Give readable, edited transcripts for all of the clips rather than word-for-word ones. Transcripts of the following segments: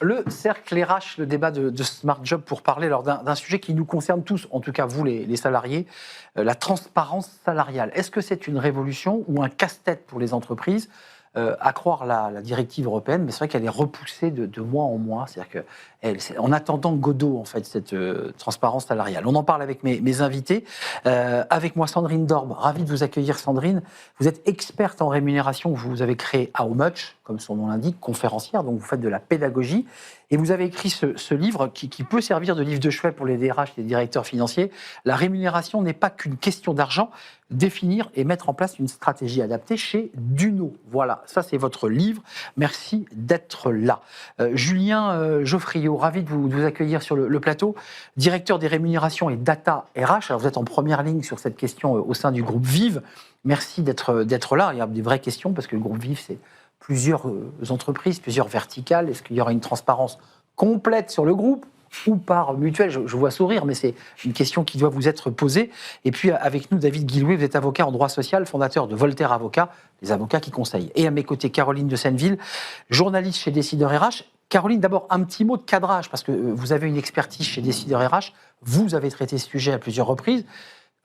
Le cercle RH, le débat de Smart Job pour parler d'un sujet qui nous concerne tous, en tout cas vous les salariés, la transparence salariale. Est-ce que c'est une révolution ou un casse-tête pour les entreprises à croire la directive européenne, mais c'est vrai qu'elle est repoussée de mois en mois. C'est-à-dire en attendant Godot, en fait, cette transparence salariale. On en parle avec mes invités. Avec moi, Sandrine Dorbe. Ravi de vous accueillir, Sandrine. Vous êtes experte en rémunération. Vous avez créé How Much, comme son nom l'indique, conférencière. Donc, vous faites de la pédagogie. Et vous avez écrit ce livre qui peut servir de livre de chevet pour les DRH et les directeurs financiers. La rémunération n'est pas qu'une question d'argent. Définir et mettre en place une stratégie adaptée chez Duno. Voilà, ça c'est votre livre. Merci d'être là. Julien Geoffriot, ravi de vous accueillir sur le plateau. Directeur des rémunérations et data RH. Alors vous êtes en première ligne sur cette question au sein du groupe Vive. Merci d'être là. Il y a des vraies questions parce que le groupe Vive, c'est plusieurs entreprises, plusieurs verticales. Est-ce qu'il y aura une transparence complète sur le groupe ou par mutuelle? Je vois sourire, mais c'est une question qui doit vous être posée. Et puis avec nous, David Guillouet, vous êtes avocat en droit social, fondateur de Voltaire Avocats, les avocats qui conseillent. Et à mes côtés, Caroline de Senneville, journaliste chez Décideur RH. Caroline, d'abord, un petit mot de cadrage, parce que vous avez une expertise chez Décideur RH. Vous avez traité ce sujet à plusieurs reprises.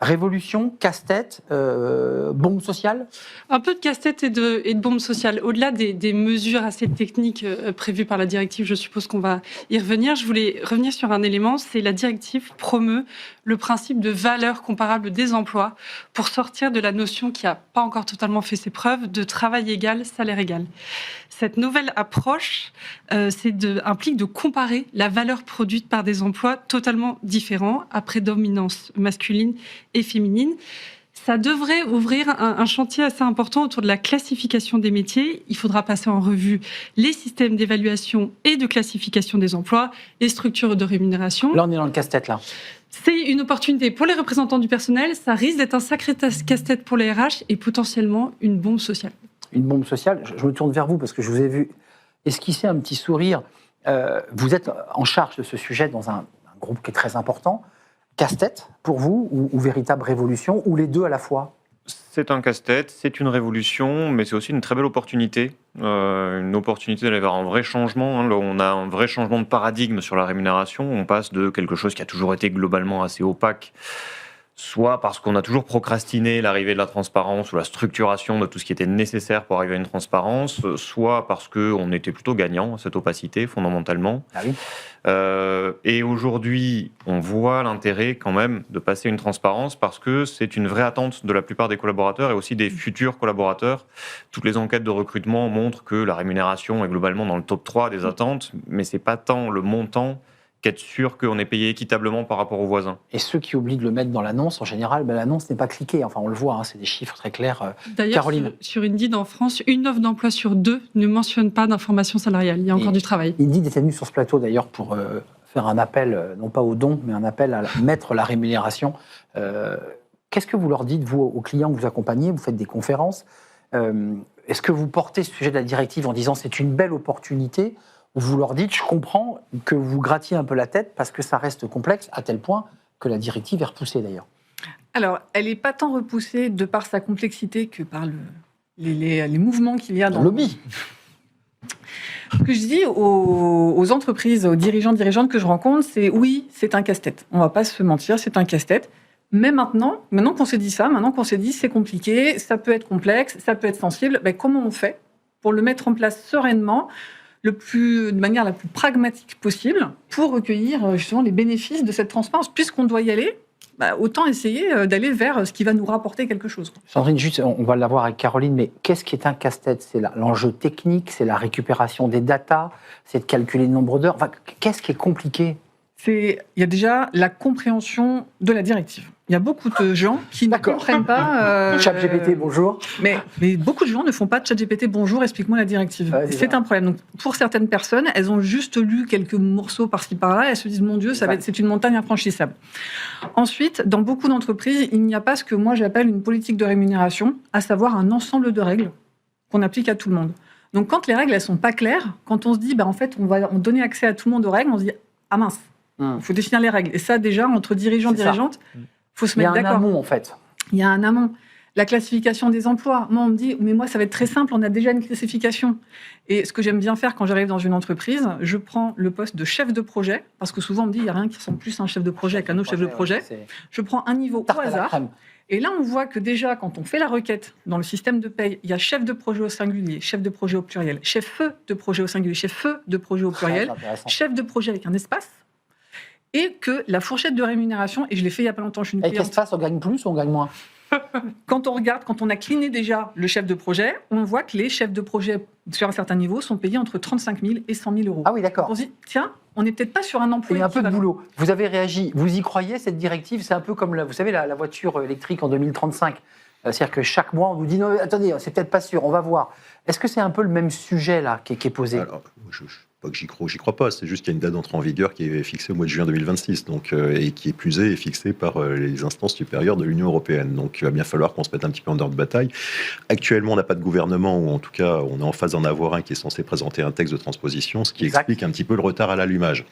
Révolution, casse-tête, bombe sociale? Un peu de casse-tête et de bombe sociale. Au-delà des mesures assez techniques prévues par la directive, je suppose qu'on va y revenir. Je voulais revenir sur un élément, c'est la directive promeut le principe de valeur comparable des emplois pour sortir de la notion qui n'a pas encore totalement fait ses preuves de travail égal, salaire égal. Cette nouvelle approche implique de comparer la valeur produite par des emplois totalement différents, à prédominance masculine et féminine. Ça devrait ouvrir un chantier assez important autour de la classification des métiers. Il faudra passer en revue les systèmes d'évaluation et de classification des emplois, les structures de rémunération. Là, on est dans le casse-tête, là. C'est une opportunité pour les représentants du personnel. Ça risque d'être un sacré casse-tête pour les RH et potentiellement une bombe sociale. Une bombe sociale. Je me tourne vers vous parce que je vous ai vu esquisser un petit sourire. Vous êtes en charge de ce sujet dans un groupe qui est très important. Casse-tête pour vous ou véritable révolution ou les deux à la fois? C'est un casse-tête, c'est une révolution, mais c'est aussi une très belle opportunité. Une opportunité d'aller vers un vrai changement. Là, on a un vrai changement de paradigme sur la rémunération. On passe de quelque chose qui a toujours été globalement assez opaque, soit parce qu'on a toujours procrastiné l'arrivée de la transparence ou la structuration de tout ce qui était nécessaire pour arriver à une transparence, soit parce qu'on était plutôt gagnant à cette opacité, fondamentalement. Ah oui. Et aujourd'hui, on voit l'intérêt quand même de passer une transparence parce que c'est une vraie attente de la plupart des collaborateurs et aussi des futurs collaborateurs. Toutes les enquêtes de recrutement montrent que la rémunération est globalement dans le top 3 des attentes, mais c'est pas tant le montant qu'être sûr qu'on est payé équitablement par rapport aux voisins. Et ceux qui oublient de le mettre dans l'annonce, en général, l'annonce n'est pas cliquée. Enfin, on le voit, c'est des chiffres très clairs. D'ailleurs, Caroline. sur Indeed en France, une offre d'emploi sur 2 ne mentionne pas d'information salariale. Il y a encore du travail. Indeed était venu sur ce plateau, d'ailleurs, pour faire un appel, non pas au don, mais un appel à mettre la rémunération. Qu'est-ce que vous leur dites, vous, aux clients que vous accompagnez? Vous faites des conférences. Est-ce que vous portez ce sujet de la directive en disant c'est une belle opportunité? Vous leur dites, je comprends que vous grattiez un peu la tête parce que ça reste complexe à tel point que la directive est repoussée d'ailleurs. Alors, elle n'est pas tant repoussée de par sa complexité que par les mouvements qu'il y a dans le lobby. Ce que je dis aux entreprises, aux dirigeantes que je rencontre, c'est oui, c'est un casse-tête. On ne va pas se mentir, c'est un casse-tête. Mais maintenant qu'on s'est dit ça, maintenant qu'on s'est dit c'est compliqué, ça peut être complexe, ça peut être sensible, comment on fait pour le mettre en place sereinement de manière la plus pragmatique possible pour recueillir justement les bénéfices de cette transparence. Puisqu'on doit y aller, autant essayer d'aller vers ce qui va nous rapporter quelque chose. Sandrine, juste, on va l'avoir avec Caroline, mais qu'est-ce qui est un casse-tête? C'est l'enjeu technique, c'est la récupération des datas, c'est de calculer le nombre d'heures. Enfin, qu'est-ce qui est compliqué? Il y a déjà la compréhension de la directive. Il y a beaucoup de gens qui ne comprennent pas... ChatGPT, bonjour. Mais beaucoup de gens ne font pas de ChatGPT, bonjour, explique-moi la directive. Ouais, c'est un problème. Donc, pour certaines personnes, elles ont juste lu quelques morceaux par-ci par-là et elles se disent, mon Dieu, c'est une montagne infranchissable. Ensuite, dans beaucoup d'entreprises, il n'y a pas ce que moi j'appelle une politique de rémunération, à savoir un ensemble de règles qu'on applique à tout le monde. Donc, quand les règles, elles sont pas claires, quand on se dit, en fait, on va donner accès à tout le monde aux règles, on se dit, ah mince, il faut définir les règles. Et ça, déjà, entre dirigeants et dirigeantes, il faut se mettre d'accord. Il y a un amont, en fait. Il y a un amont. La classification des emplois. Moi, on me dit, mais moi, ça va être très simple, on a déjà une classification. Et ce que j'aime bien faire quand j'arrive dans une entreprise, je prends le poste de chef de projet, parce que souvent, on me dit, il n'y a rien qui ressemble plus à un chef de projet qu'un autre chef de projet. Je prends un niveau au hasard. Et là, on voit que déjà, quand on fait la requête dans le système de paye, il y a chef de projet au singulier, chef de projet au pluriel, chef de projet au singulier, chef de projet au pluriel, chef de projet avec un espace, et que la fourchette de rémunération, et je l'ai fait il n'y a pas longtemps, je suis une cliente. Avec l'espace, on gagne plus ou on gagne moins? Quand on regarde, quand on a cliné déjà le chef de projet, on voit que les chefs de projet sur un certain niveau sont payés entre 35 000 et 100 000 euros. Ah oui, d'accord. On se dit, tiens, on n'est peut-être pas sur un emploi. Il y a un peu de boulot. Vous avez réagi, vous y croyez, cette directive? C'est un peu comme, vous savez, la voiture électrique en 2035. C'est-à-dire que chaque mois, on nous dit, non, attendez, c'est peut-être pas sûr, on va voir. Est-ce que c'est un peu le même sujet, là, qui est posé? Alors, pas que j'y crois pas, c'est juste qu'il y a une date d'entrée en vigueur qui est fixée au mois de juin 2026, donc, et qui est plus est fixée par les instances supérieures de l'Union européenne. Donc il va bien falloir qu'on se mette un petit peu en ordre de bataille. Actuellement, on n'a pas de gouvernement, ou en tout cas, on est en phase d'en avoir un qui est censé présenter un texte de transposition, ce qui explique un petit peu le retard à l'allumage.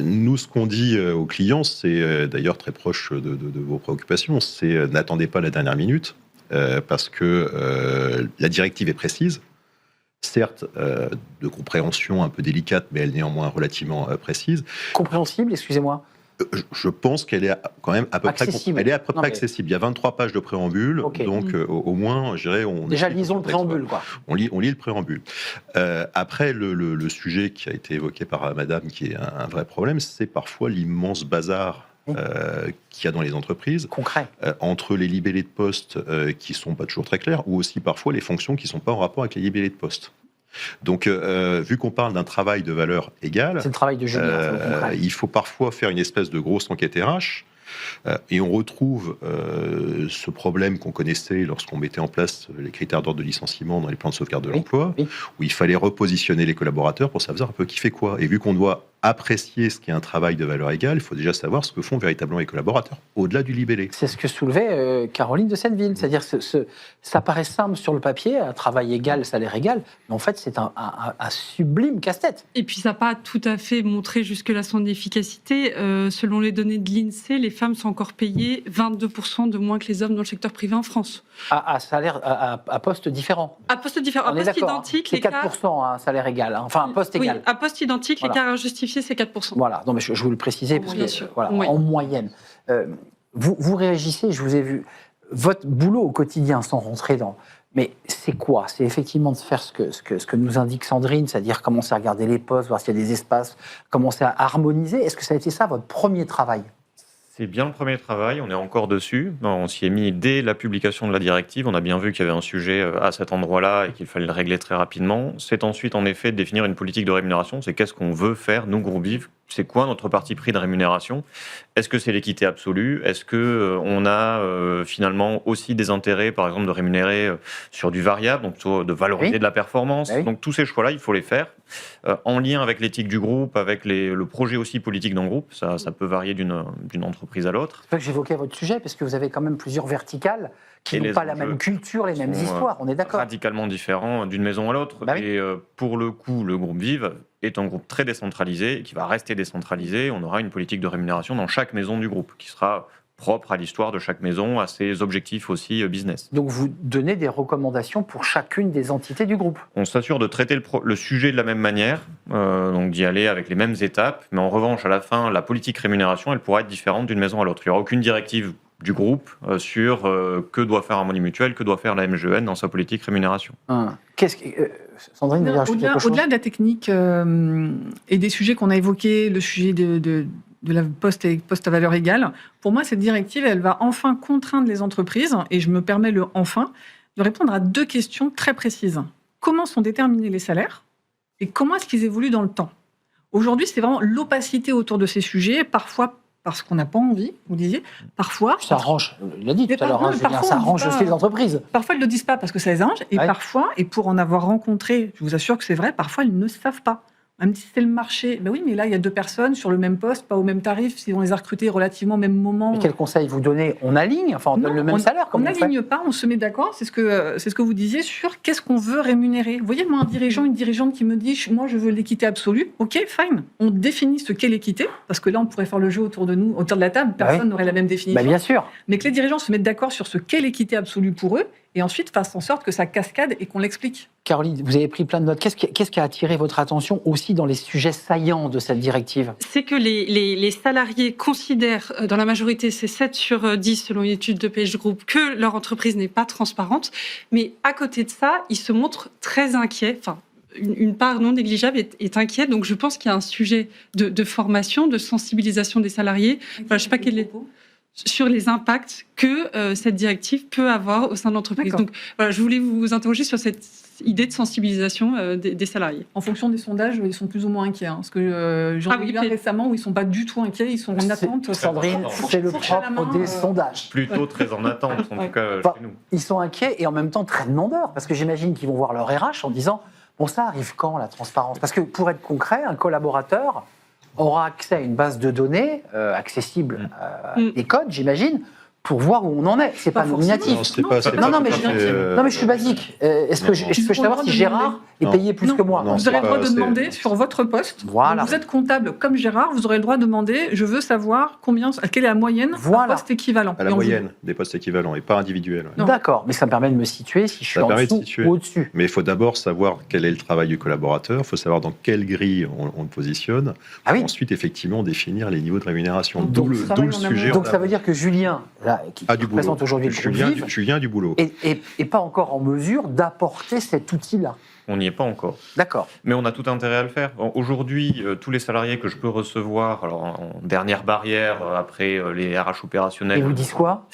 Nous, ce qu'on dit aux clients, c'est d'ailleurs très proche de vos préoccupations, c'est n'attendez pas la dernière minute, parce que la directive est précise. Certes, de compréhension un peu délicate, mais elle est néanmoins relativement précise. Compréhensible, excusez-moi. Je pense qu'elle est quand même à peu accessible. Elle est à peu près accessible. Il y a 23 pages de préambule, donc au moins, je dirais, on déjà lisons le préambule, quoi. On lit le préambule. Après, le sujet qui a été évoqué par Madame, qui est un vrai problème, c'est parfois l'immense bazar qu'il y a dans les entreprises, concret, entre les libellés de poste qui ne sont pas toujours très clairs, ou aussi parfois les fonctions qui ne sont pas en rapport avec les libellés de poste. Donc, vu qu'on parle d'un travail de valeur égale, c'est le travail de Julien, il faut parfois faire une espèce de grosse enquête RH, et on retrouve ce problème qu'on connaissait lorsqu'on mettait en place les critères d'ordre de licenciement dans les plans de sauvegarde de l'emploi, où il fallait repositionner les collaborateurs pour savoir un peu qui fait quoi. Et vu qu'on doit apprécier ce qui est un travail de valeur égale, il faut déjà savoir ce que font véritablement les collaborateurs, au-delà du libellé. C'est ce que soulevait Caroline de Senneville. C'est-à-dire que ça paraît simple sur le papier, un travail égal, salaire égal, mais en fait, c'est un sublime casse-tête. Et puis, ça n'a pas tout à fait montré jusque-là son efficacité. Selon les données de l'INSEE, les femmes sont encore payées 22% de moins que les hommes dans le secteur privé en France. À salaire, à poste différent. À poste différent. À poste identique, c'est 4% à salaire égal, enfin, à poste égal. À poste identique, l'écart injustifié, c'est 4%. Voilà, non, mais je voulais le préciser, parce que, voilà, en moyenne. Vous réagissez, je vous ai vu, votre boulot au quotidien, sans rentrer dans... Mais c'est quoi? C'est effectivement de faire ce que nous indique Sandrine, c'est-à-dire commencer à regarder les postes, voir s'il y a des espaces, commencer à harmoniser. Est-ce que ça a été ça, votre premier travail? C'est bien le premier travail, on est encore dessus. On s'y est mis dès la publication de la directive. On a bien vu qu'il y avait un sujet à cet endroit-là et qu'il fallait le régler très rapidement. C'est ensuite, en effet, de définir une politique de rémunération. C'est qu'est-ce qu'on veut faire, nous, Groupe Vive? C'est quoi notre parti pris de rémunération? Est-ce que c'est l'équité absolue? Est-ce qu'on a finalement aussi des intérêts, par exemple, de rémunérer sur du variable, donc de valoriser de la performance? Donc tous ces choix-là, il faut les faire en lien avec l'éthique du groupe, avec le projet aussi politique d'un groupe. Ça peut varier d'une entreprise à l'autre. C'est pour ça que j'évoquais votre sujet, parce que vous avez quand même plusieurs verticales qui n'ont pas la même culture, les mêmes histoires, on est d'accord? Radicalement différents d'une maison à l'autre. Et pour le coup, le groupe Vive est un groupe très décentralisé, qui va rester décentralisé. On aura une politique de rémunération dans chaque maison du groupe, qui sera propre à l'histoire de chaque maison, à ses objectifs aussi business. Donc vous donnez des recommandations pour chacune des entités du groupe? On s'assure de traiter le sujet de la même manière, donc d'y aller avec les mêmes étapes, mais en revanche, à la fin, la politique rémunération, elle pourra être différente d'une maison à l'autre. Il n'y aura aucune directive du groupe sur que doit faire Harmonie Mutuelle, que doit faire la MGN dans sa politique rémunération. Sandrine, au-delà de la technique et des sujets qu'on a évoqués, le sujet de la poste à valeur égale, pour moi, cette directive, elle va enfin contraindre les entreprises, et je me permets le « enfin », de répondre à deux questions très précises. Comment sont déterminés les salaires et comment est-ce qu'ils évoluent dans le temps? Aujourd'hui, c'est vraiment l'opacité autour de ces sujets, parfois parce qu'on n'a pas envie, vous disiez, parfois... Ça arrange, il l'a dit tout à l'heure, ça arrange aussi les entreprises. Parfois, ils ne le disent pas parce que ça les arrange, et parfois, et pour en avoir rencontré, je vous assure que c'est vrai, parfois, ils ne savent pas. Elle me dit, c'est le marché. Ben oui, mais là, il y a 2 personnes sur le même poste, pas au même tarif, si on les a recrutées relativement au même moment. Mais quel conseil vous donnez? On aligne, enfin on donne le même salaire, comme on on fait. n'aligne pas, on se met d'accord. C'est ce que vous disiez sur qu'est-ce qu'on veut rémunérer. Vous voyez, moi, un dirigeant, une dirigeante qui me dit, moi, je veux l'équité absolue. Ok, fine. On définit ce qu'est l'équité, parce que là, on pourrait faire le jeu autour de nous, autour de la table. Personne n'aurait la même définition. Bien sûr. Mais que les dirigeants se mettent d'accord sur ce qu'est l'équité absolue pour eux, et ensuite fassent en sorte que ça cascade et qu'on l'explique. Caroline, vous avez pris plein de notes. Qu'est-ce qui a attiré votre attention aussi dans les sujets saillants de cette directive? C'est que les salariés considèrent, dans la majorité, c'est 7 sur 10 selon une étude de PageGroup, que leur entreprise n'est pas transparente. Mais à côté de ça, ils se montrent très inquiets. Enfin, une part non négligeable est inquiète. Donc je pense qu'il y a un sujet de formation, de sensibilisation des salariés. Enfin, je sais pas quel est... sur les impacts que cette directive peut avoir au sein de l'entreprise. D'accord. Donc voilà, je voulais vous interroger sur cette idée de sensibilisation des salariés. En fonction des sondages, ils sont plus ou moins inquiets. Parce que j'en ai vu récemment où ils ne sont pas du tout inquiets, ils sont en attente. Sandrine, c'est le propre des sondages. Plutôt très en attente, en tout cas chez nous. Ils sont inquiets et en même temps très demandeurs, parce que j'imagine qu'ils vont voir leur RH en disant « Bon, ça arrive quand, la transparence ?» Parce que pour être concret, un collaborateur aura accès à une base de données accessible des codes, j'imagine, pour voir où on en est. C'est pas nominatif. Non, mais je suis basique. Est-ce que je peux savoir si Gérard est payé plus que moi? Vous aurez le droit de demander sur votre poste. Voilà. Vous êtes comptable comme Gérard, vous aurez le droit de demander, je veux savoir quelle est la moyenne d'un poste équivalent. À la moyenne des postes équivalents et pas individuels. Ouais. D'accord, mais ça me permet de me situer si je suis en dessous ou au-dessus. Mais il faut d'abord savoir quel est le travail du collaborateur, il faut savoir dans quelle grille on le positionne, ensuite effectivement définir les niveaux de rémunération. D'où le sujet. Donc ça veut dire que Julien, qui présente aujourd'hui le groupe Julien du boulot. Et pas encore en mesure d'apporter cet outil-là. On n'y est pas encore. D'accord. Mais on a tout intérêt à le faire. Aujourd'hui, tous les salariés que je peux recevoir, alors en dernière barrière, après les RH opérationnels... Ils vous disent quoi ?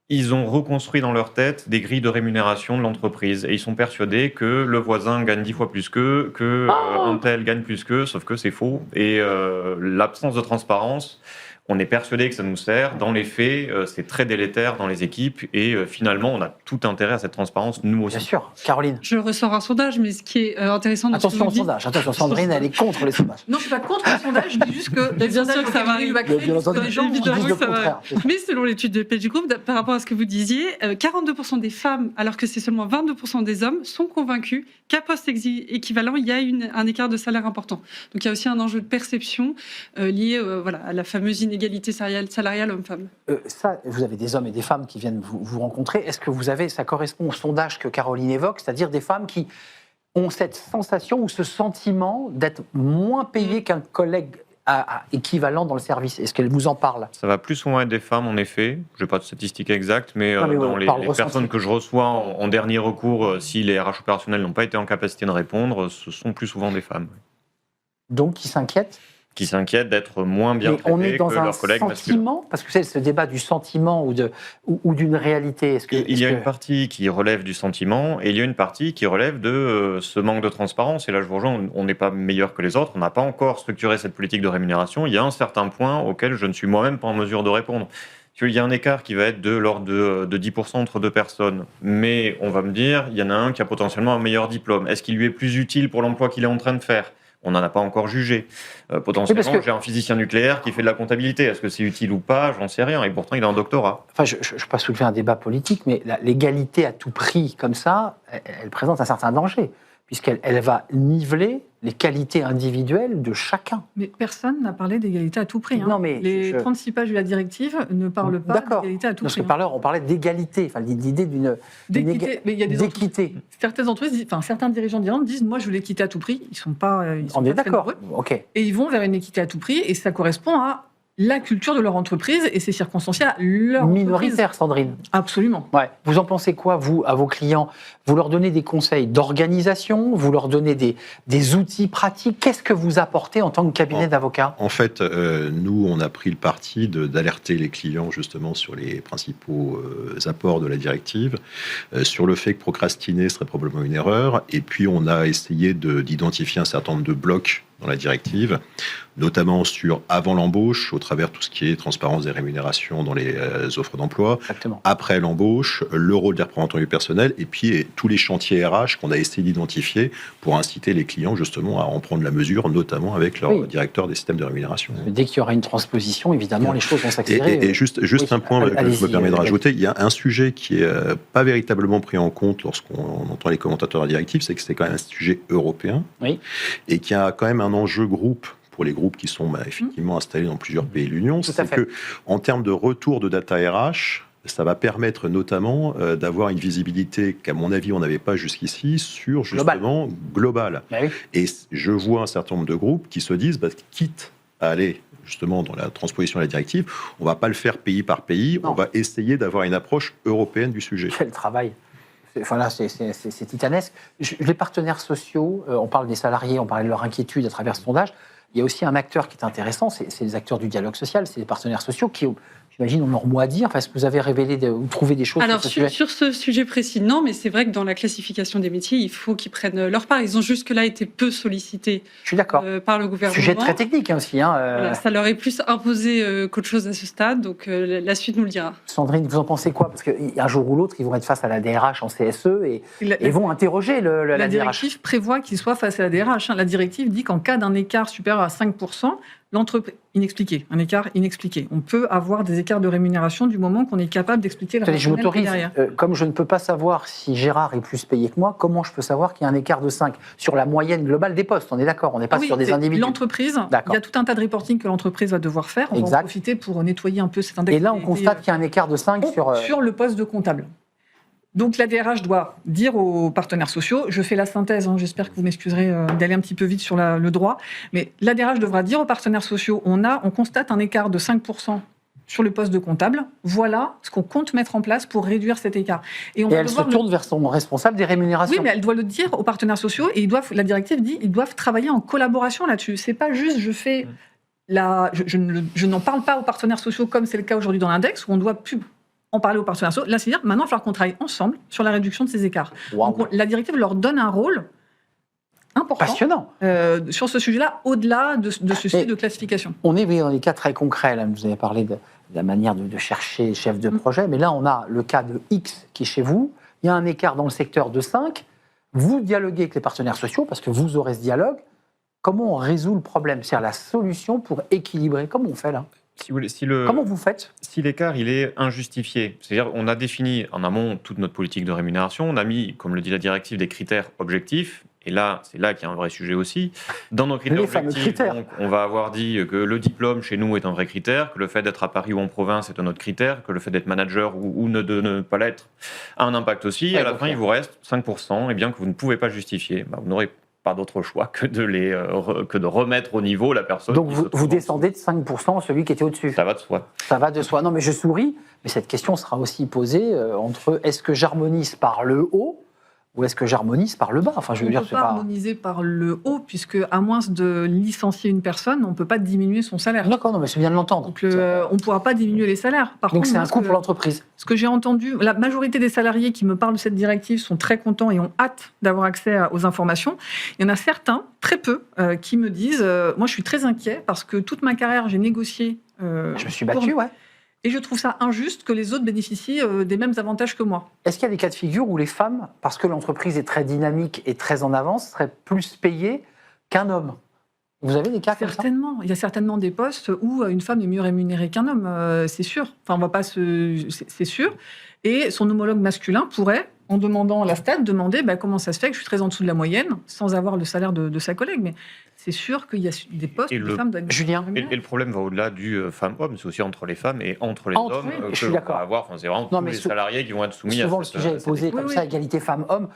Ils ont reconstruit dans leur tête des grilles de rémunération de l'entreprise. Et ils sont persuadés que le voisin gagne 10 fois plus qu'eux, un tel gagne plus qu'eux, sauf que c'est faux. Et l'absence de transparence... On est persuadé que ça nous sert. Dans les faits, c'est très délétère dans les équipes et finalement, on a tout intérêt à cette transparence, nous aussi. Bien sûr. Caroline. Je ressors un sondage, mais ce qui est intéressant... Attention au sondage. Attention, Sandrine, elle est contre les sondages. Non, je ne suis pas contre les sondages, je dis juste que les bien sûr que ça va arriver. Les gens qui disent le contraire. Mais selon l'étude de PageGroup, par rapport à ce que vous disiez, 42% des femmes, alors que c'est seulement 22% des hommes, sont convaincus qu'à poste équivalent, il y a un écart de salaire important. Donc il y a aussi un enjeu de perception lié à la fameuse inégalité salariale homme-femme. Ça, vous avez des hommes et des femmes qui viennent vous rencontrer. Est-ce que ça correspond au sondage que Caroline évoque, c'est-à-dire des femmes qui ont cette sensation ou ce sentiment d'être moins payées qu'un collègue équivalent dans le service? Est-ce qu'elle vous en parle? Ça va plus souvent être des femmes, en effet. Je n'ai pas de statistiques exactes, mais dans les personnes que je reçois en dernier recours, si les RH opérationnels n'ont pas été en capacité de répondre, ce sont plus souvent des femmes. Donc, qui s'inquiètent? Qui s'inquiètent d'être moins bien traités que leurs collègues masculins. Parce que c'est ce débat du sentiment ou d'une réalité. Il y a une partie qui relève du sentiment et il y a une partie qui relève de ce manque de transparence. Et là, je vous rejoins, on n'est pas meilleur que les autres. On n'a pas encore structuré cette politique de rémunération. Il y a un certain point auquel je ne suis moi-même pas en mesure de répondre. Il y a un écart qui va être de l'ordre de 10% entre deux personnes. Mais on va me dire, il y en a un qui a potentiellement un meilleur diplôme. Est-ce qu'il lui est plus utile pour l'emploi qu'il est en train de faire ? On n'en a pas encore jugé. Potentiellement, j'ai un physicien nucléaire qui fait de la comptabilité. Est-ce que c'est utile ou pas? J'en sais rien. Et pourtant, il a un doctorat. Enfin, je ne vais pas soulever un débat politique, mais l'égalité à tout prix, comme ça, elle présente un certain danger, puisqu'elle va niveler les qualités individuelles de chacun. Mais personne n'a parlé d'égalité à tout prix. Non, mais les 36 pages de la directive ne parlent pas d'égalité à tout prix. Parce que on parlait d'égalité, enfin, l'idée d'équité. Mais il y a des d'équité. Certaines entreprises, certains dirigeants d'Irlande disent « moi, je veux l'équité à tout prix ». Ils sont pas. On est d'accord. Ok. Et ils vont vers une équité à tout prix, et ça correspond à la culture de leur entreprise, et c'est circonstanciel à leur minoritaire, Sandrine. Absolument. Ouais. Vous en pensez quoi, vous, à vos clients? Vous leur donnez des conseils d'organisation? Vous leur donnez des outils pratiques? Qu'est-ce que vous apportez en tant que cabinet d'avocats? En fait, nous, on a pris le parti d'alerter les clients justement sur les principaux apports de la directive, sur le fait que procrastiner serait probablement une erreur, et puis on a essayé d'identifier un certain nombre de blocs dans la directive, notamment sur avant l'embauche, au travers de tout ce qui est transparence des rémunérations dans les offres d'emploi, Exactement. après l'embauche, le rôle des représentants du personnel, et puis tous les chantiers RH qu'on a essayé d'identifier pour inciter les clients justement à en prendre la mesure, notamment avec leur directeur des systèmes de rémunération. Dès qu'il y aura une transposition, évidemment, les choses vont s'accélérer. Et juste un point que je me permets de rajouter, il y a un sujet qui n'est pas véritablement pris en compte lorsqu'on entend les commentateurs de la directive, c'est que c'est quand même un sujet européen, et qu'il y a quand même un enjeu groupe pour les groupes qui sont effectivement installés dans plusieurs pays de l'Union, c'est que en termes de retour de data RH, ça va permettre notamment d'avoir une visibilité qu'à mon avis on n'avait pas jusqu'ici sur justement global. Et je vois un certain nombre de groupes qui se disent, quitte à aller justement dans la transposition de la directive, on ne va pas le faire pays par pays, on va essayer d'avoir une approche européenne du sujet. Quel travail! Enfin là, c'est titanesque. Les partenaires sociaux, on parle des salariés, on parle de leur inquiétude à travers ce sondage. Il y a aussi un acteur qui est intéressant, c'est les acteurs du dialogue social, c'est les partenaires sociaux qui, j'imagine, ont leur mot à dire. Enfin, est-ce que vous avez révélé ou trouvé des choses Alors, sur ce sujet ? Sur ce sujet précis, non, mais c'est vrai que dans la classification des métiers, il faut qu'ils prennent leur part. Ils ont jusque-là été peu sollicités par le gouvernement. Sujet très technique aussi. Voilà, ça leur est plus imposé qu'autre chose à ce stade, donc la suite nous le dira. Sandrine, vous en pensez quoi ? Parce qu'un jour ou l'autre, ils vont être face à la DRH en CSE et vont interroger la DRH. Directive prévoit qu'ils soient face à la DRH. La directive dit qu'en cas d'un écart supérieur à 5%, l'entreprise un écart inexpliqué. On peut avoir des écarts de rémunération du moment qu'on est capable d'expliquer le rationnel derrière. Comme je ne peux pas savoir si Gérard est plus payé que moi, comment je peux savoir qu'il y a un écart de 5 sur la moyenne globale des postes ? On est d'accord, on n'est pas sur des individus. L'entreprise, il y a tout un tas de reporting que l'entreprise va devoir faire. On va en profiter pour nettoyer un peu cet index. Et là, on constate qu'il y a un écart de 5 sur le poste de comptable. Donc la DRH doit dire aux partenaires sociaux, je fais la synthèse, j'espère que vous m'excuserez d'aller un petit peu vite sur le droit, mais la DRH devra dire aux partenaires sociaux, on constate un écart de 5% sur le poste de comptable, voilà ce qu'on compte mettre en place pour réduire cet écart. Et elle se tourne vers son responsable des rémunérations. Oui, mais elle doit le dire aux partenaires sociaux et la directive dit ils doivent travailler en collaboration là-dessus. C'est pas juste je fais je n'en parle pas aux partenaires sociaux comme c'est le cas aujourd'hui dans l'index où on doit plus en parler aux partenaires sociaux. Là, c'est-à-dire maintenant il va falloir qu'on travaille ensemble sur la réduction de ces écarts. Donc la directive leur donne un rôle important, passionnant, sur ce sujet-là, au-delà de ceci de classification. On est dans des cas très concrets. Là, vous avez parlé de la manière de chercher chef de projet, mais là, on a le cas de X qui est chez vous. Il y a un écart dans le secteur de 5. Vous dialoguez avec les partenaires sociaux parce que vous aurez ce dialogue. Comment on résout le problème ? C'est-à-dire la solution pour équilibrer. Comment on fait là ? Comment vous faites ? Si l'écart il est injustifié, c'est-à-dire on a défini en amont toute notre politique de rémunération, on a mis, comme le dit la directive, des critères objectifs. Et là, c'est là qu'il y a un vrai sujet aussi. Dans nos critères objectifs, donc, on va avoir dit que le diplôme chez nous est un vrai critère, que le fait d'être à Paris ou en province est un autre critère, que le fait d'être manager ou de ne pas l'être a un impact aussi. Et à la fin, il vous reste 5%, et bien que vous ne pouvez pas justifier. Vous n'aurez pas d'autre choix que de remettre au niveau la personne. Donc vous descendez de 5% celui qui était au-dessus. Ça va de soi. Ça va de soi. Non, mais je souris. Mais cette question sera aussi posée entre est-ce que j'harmonise par le haut ou est-ce que j'harmonise par le bas ? Enfin, je veux dire, on ne peut pas harmoniser par le haut, puisque à moins de licencier une personne, on ne peut pas diminuer son salaire. D'accord, non, mais c'est bien de l'entendre. Donc, on ne pourra pas diminuer les salaires. Donc c'est un coût pour l'entreprise. Ce que j'ai entendu, la majorité des salariés qui me parlent de cette directive sont très contents et ont hâte d'avoir accès aux informations. Il y en a certains, très peu, qui me disent moi je suis très inquiet parce que toute ma carrière j'ai négocié. Je me suis battu, ouais. Et je trouve ça injuste que les autres bénéficient des mêmes avantages que moi. Est-ce qu'il y a des cas de figure où les femmes, parce que l'entreprise est très dynamique et très en avance, seraient plus payées qu'un homme ? Vous avez des cas comme ça ? Certainement. Il y a certainement des postes où une femme est mieux rémunérée qu'un homme, c'est sûr. Enfin, on va pas c'est sûr. Et son homologue masculin pourrait, en demandant la stat, demander comment ça se fait que je suis très en dessous de la moyenne, sans avoir le salaire de sa collègue. Mais c'est sûr qu'il y a des postes où les femmes doivent être Julien. Et le problème va au-delà du femme-homme, c'est aussi entre les femmes et entre les hommes. Oui, je suis d'accord. C'est vraiment tous les salariés qui vont être soumis à souvent, le sujet est posé comme ça, égalité femmes-hommes.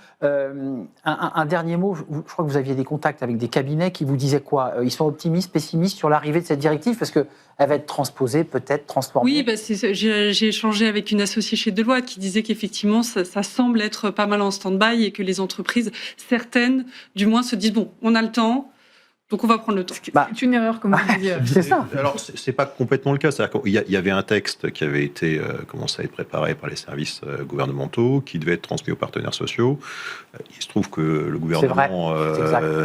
Un dernier mot, je crois que vous aviez des contacts avec des cabinets qui vous disaient quoi ? Ils sont optimistes, pessimistes sur l'arrivée de cette directive parce qu'elle va être transposée, peut-être transformée. Oui, j'ai échangé avec une associée chez Deloitte qui disait qu'effectivement, ça semble être pas mal en stand-by et que les entreprises, certaines, du moins, se disent, bon, on a le temps, Donc on va prendre le temps. C'est une erreur, comme vous disiez. C'est ça. Alors, c'est pas complètement le cas. C'est-à-dire qu'il y avait un texte qui avait été commencé à être préparé par les services gouvernementaux, qui devait être transmis aux partenaires sociaux. Il se trouve que le gouvernement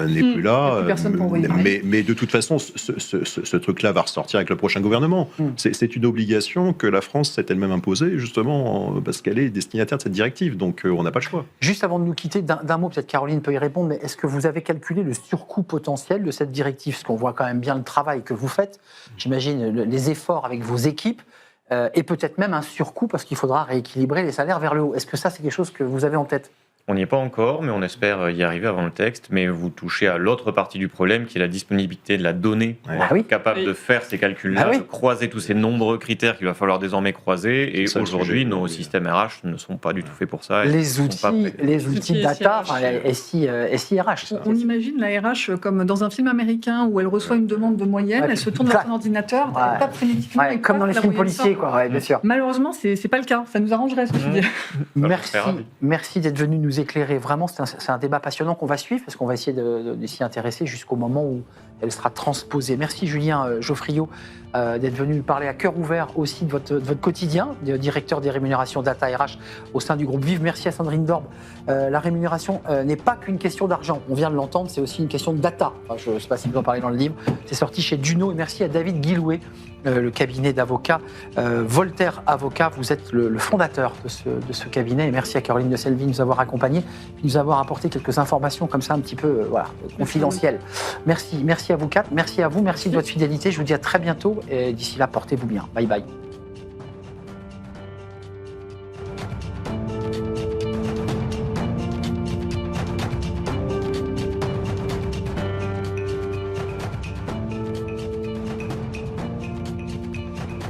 n'est plus là. Il y a plus personne pour envoyer un mail. Mais de toute façon, ce truc-là va ressortir avec le prochain gouvernement. C'est une obligation que la France s'est elle-même imposée, justement, parce qu'elle est destinataire de cette directive. Donc, on n'a pas le choix. Juste avant de nous quitter, d'un mot, peut-être Caroline peut y répondre, mais est-ce que vous avez calculé le surcoût potentiel de cette directive? Parce qu'on voit quand même bien le travail que vous faites, j'imagine les efforts avec vos équipes, et peut-être même un surcoût parce qu'il faudra rééquilibrer les salaires vers le haut. Est-ce que ça, c'est quelque chose que vous avez en tête? On n'y est pas encore, mais on espère y arriver avant le texte. Mais vous touchez à l'autre partie du problème, qui est la disponibilité de la donnée, capable de faire ces calculs-là, de croiser tous ces nombreux critères qu'il va falloir désormais croiser. Et aujourd'hui, nos systèmes RH ne sont pas du tout faits pour ça. Les outils data, SIRH. On imagine la RH comme dans un film américain où elle reçoit une demande de moyenne, elle se tourne vers son ordinateur, elle tape frénétiquement. Comme dans les films policiers, bien sûr. Malheureusement, c'est pas le cas. Ça nous arrangerait, ceci dit. Merci d'être venu nous éclairer. Vraiment, c'est un débat passionnant qu'on va suivre parce qu'on va essayer de s'y intéresser jusqu'au moment où elle sera transposée. Merci Julien Geoffriot d'être venu nous parler à cœur ouvert aussi de votre quotidien, de directeur des rémunérations Data RH au sein du groupe Vive. Merci à Sandrine Dorbe. La rémunération n'est pas qu'une question d'argent, on vient de l'entendre, c'est aussi une question de data. Enfin, je ne sais pas si vous en parlez dans le livre, c'est sorti chez Duno. Et merci à David Guillouet, le cabinet d'avocats Voltaire Avocat. Vous êtes le fondateur de ce cabinet. Et merci à Caroline de Selvi de nous avoir accompagnés, de nous avoir apporté quelques informations comme ça un petit peu confidentielles. Merci à vous quatre, merci à vous, merci de votre fidélité. Je vous dis à très bientôt et d'ici là, portez-vous bien. Bye bye.